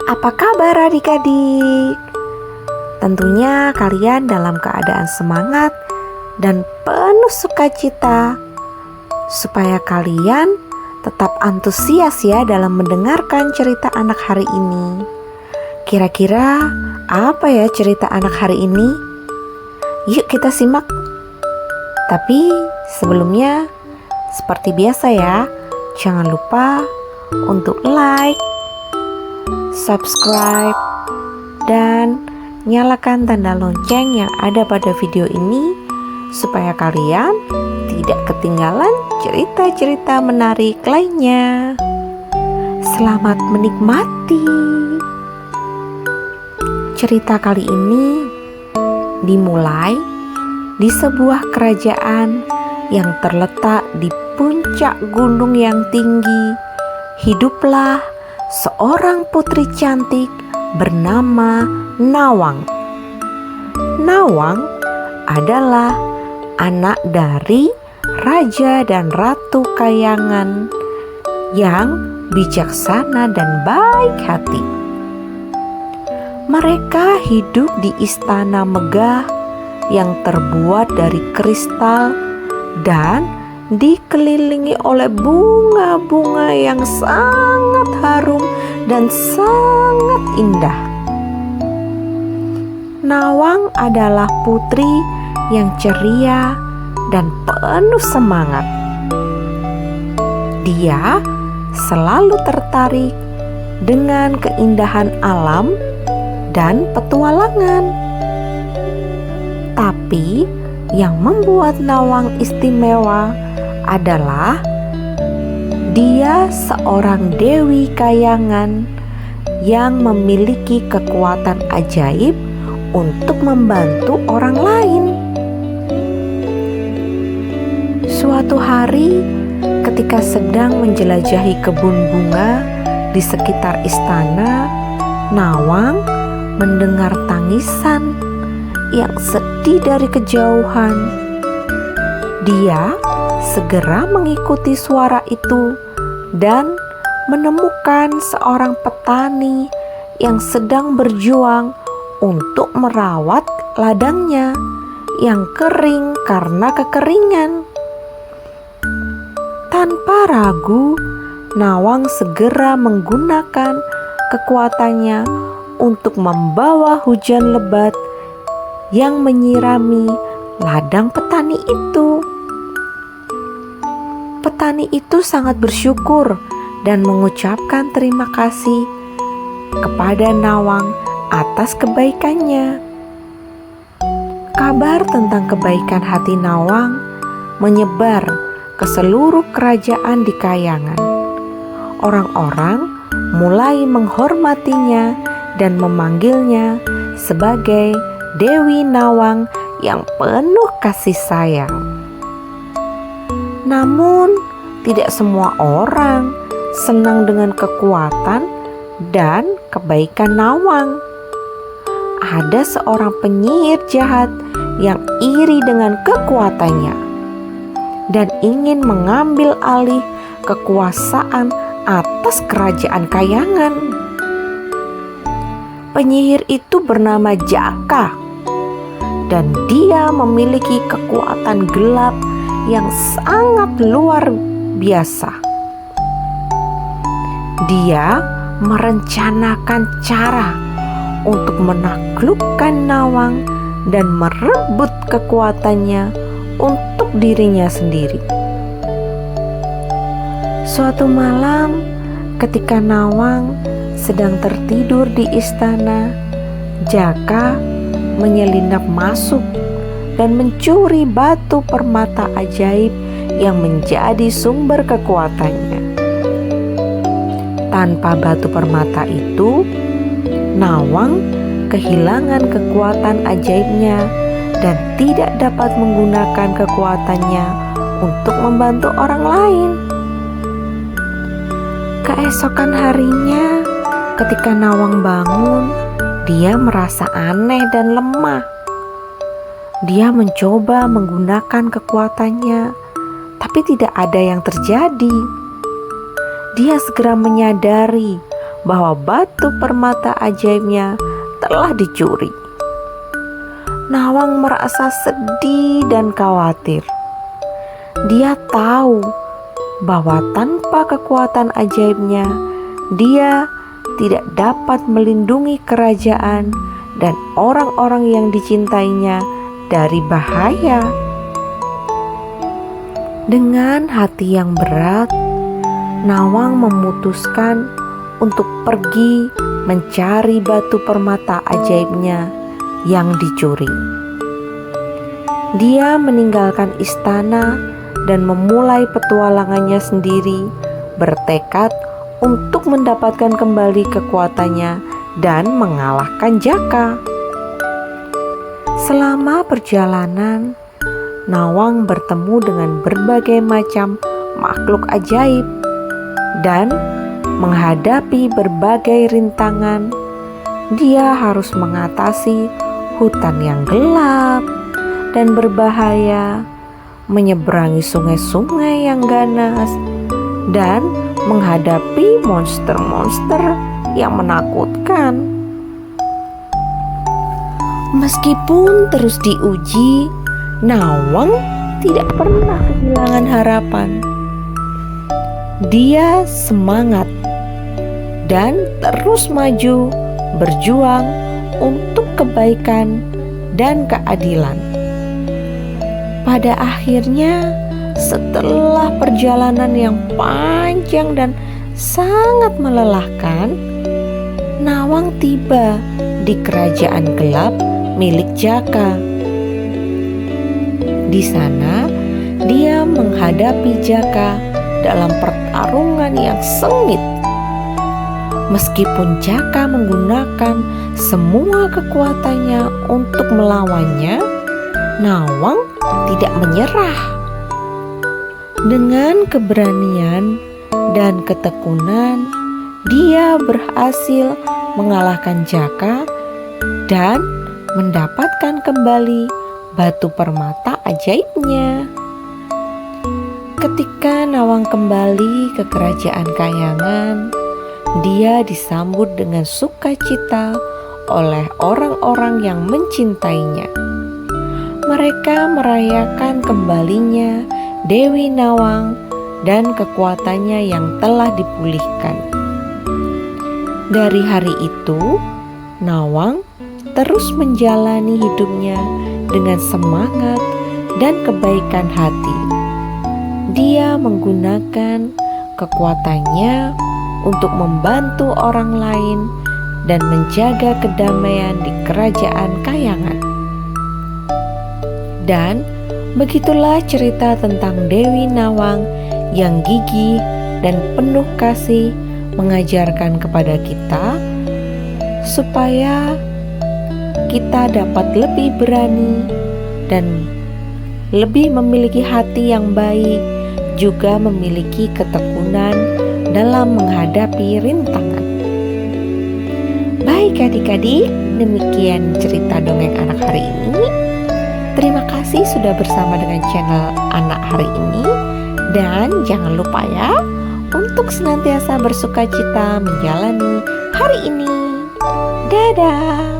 Apa kabar adik-adik? Tentunya kalian dalam keadaan semangat dan penuh sukacita supaya kalian tetap antusias ya dalam mendengarkan cerita anak hari ini. Kira-kira apa ya cerita anak hari ini? Yuk kita simak. Tapi sebelumnya seperti biasa ya, jangan lupa untuk like, subscribe, dan nyalakan tanda lonceng yang ada pada video ini supaya kalian tidak ketinggalan cerita-cerita menarik lainnya. Selamat menikmati. Cerita kali ini dimulai di sebuah kerajaan yang terletak di puncak gunung yang tinggi. Hiduplah seorang putri cantik bernama Nawang. Nawang adalah anak dari raja dan ratu Kayangan yang bijaksana dan baik hati. Mereka hidup di istana megah yang terbuat dari kristal dan dikelilingi oleh bunga-bunga yang sangat harum dan sangat indah. Nawang adalah putri yang ceria dan penuh semangat. Dia selalu tertarik dengan keindahan alam dan petualangan. Tapi yang membuat Nawang istimewa adalah dia seorang dewi Kayangan yang memiliki kekuatan ajaib untuk membantu orang lain. Suatu hari ketika sedang menjelajahi kebun bunga di sekitar istana, Nawang mendengar tangisan yang sedih dari kejauhan. Dia segera mengikuti suara itu dan menemukan seorang petani yang sedang berjuang untuk merawat ladangnya yang kering karena kekeringan. Tanpa ragu, Nawang segera menggunakan kekuatannya untuk membawa hujan lebat yang menyirami ladang petani itu. Petani itu sangat bersyukur dan mengucapkan terima kasih kepada Nawang atas kebaikannya. Kabar tentang kebaikan hati Nawang menyebar ke seluruh kerajaan di Kayangan. Orang-orang mulai menghormatinya dan memanggilnya sebagai Dewi Nawang yang penuh kasih sayang. Namun, tidak semua orang senang dengan kekuatan dan kebaikan Nawang. Ada seorang penyihir jahat yang iri dengan kekuatannya dan ingin mengambil alih kekuasaan atas kerajaan Kayangan. Penyihir itu bernama Jaka, dan dia memiliki kekuatan gelap yang sangat luar biasa. Dia merencanakan cara untuk menaklukkan Nawang dan merebut kekuatannya untuk dirinya sendiri. Suatu malam ketika Nawang sedang tertidur di istana, Jaka menyelinap masuk dan mencuri batu permata ajaib yang menjadi sumber kekuatannya. Tanpa batu permata itu, Nawang kehilangan kekuatan ajaibnya dan tidak dapat menggunakan kekuatannya untuk membantu orang lain. Keesokan harinya, ketika Nawang bangun, dia merasa aneh dan lemah. Dia mencoba menggunakan kekuatannya, tapi tidak ada yang terjadi. Dia segera menyadari bahwa batu permata ajaibnya telah dicuri. Nawang merasa sedih dan khawatir. Dia tahu bahwa tanpa kekuatan ajaibnya, dia tidak dapat melindungi kerajaan dan orang-orang yang dicintainya dari bahaya. Dengan hati yang berat, Nawang memutuskan untuk pergi mencari batu permata ajaibnya yang dicuri. Dia meninggalkan istana dan memulai petualangannya sendiri, bertekad untuk mendapatkan kembali kekuatannya dan mengalahkan Jaka. Selama perjalanan, Nawang bertemu dengan berbagai macam makhluk ajaib dan menghadapi berbagai rintangan. Dia harus mengatasi hutan yang gelap dan berbahaya, menyeberangi sungai-sungai yang ganas, dan menghadapi monster-monster yang menakutkan. Meskipun terus diuji, Nawang tidak pernah kehilangan harapan. Dia semangat dan terus maju berjuang untuk kebaikan dan keadilan. Pada akhirnya, setelah perjalanan yang panjang dan sangat melelahkan, Nawang tiba di kerajaan gelap milik Jaka. Di sana, dia menghadapi Jaka dalam pertarungan yang sengit. Meskipun Jaka menggunakan semua kekuatannya untuk melawannya, Nawang tidak menyerah. Dengan keberanian dan ketekunan, dia berhasil mengalahkan Jaka dan mendapatkan kembali batu permata ajaibnya. Ketika Nawang kembali ke kerajaan Kahyangan, dia disambut dengan sukacita oleh orang-orang yang mencintainya. Mereka merayakan kembalinya Dewi Nawang dan kekuatannya yang telah dipulihkan. Dari hari itu, Nawang terus menjalani hidupnya dengan semangat dan kebaikan hati. Dia menggunakan kekuatannya untuk membantu orang lain dan menjaga kedamaian di kerajaan Kahyangan. Dan begitulah cerita tentang Dewi Nawang yang gigih dan penuh kasih mengajarkan kepada kita supaya kita dapat lebih berani dan lebih memiliki hati yang baik, juga memiliki ketekunan dalam menghadapi rintangan. Baik adik-adik, demikian cerita dongeng anak hari ini. Terima kasih sudah bersama dengan channel Anak Hari Ini. Dan jangan lupa ya, untuk senantiasa bersukacita menjalani hari ini. Dadah!